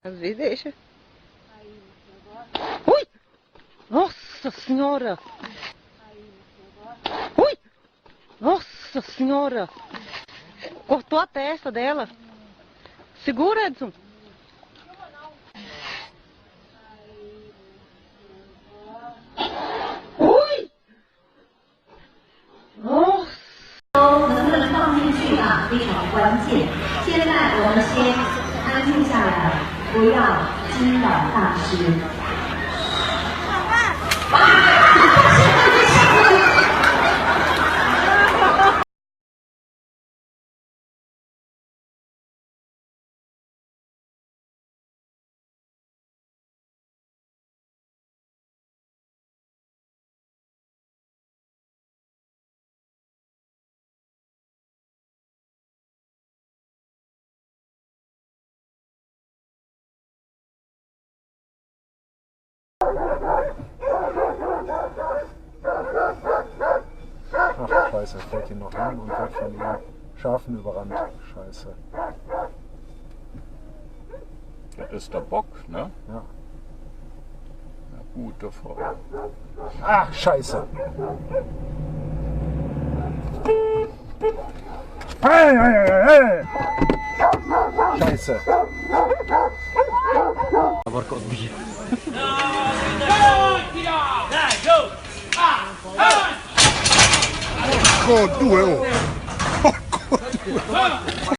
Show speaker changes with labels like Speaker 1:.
Speaker 1: Às vezes deixa. Ui! Nossa Senhora! Ui! Nossa Senhora! Cortou a testa dela. Segura, Edson. Ui! Nossa!
Speaker 2: 能不能放进去啊，非常关键。现在我们先安静下来，不要惊扰大师。
Speaker 3: Ach, scheiße, fällt hier noch hin und wird von den Schafen überrannt. Scheiße.
Speaker 4: Das ist der Bock, ne?
Speaker 3: Ja.
Speaker 4: Na gut, davor.
Speaker 3: Ach, scheiße. Hey, hey, hey, hey. Scheiße.
Speaker 5: God, due, oh!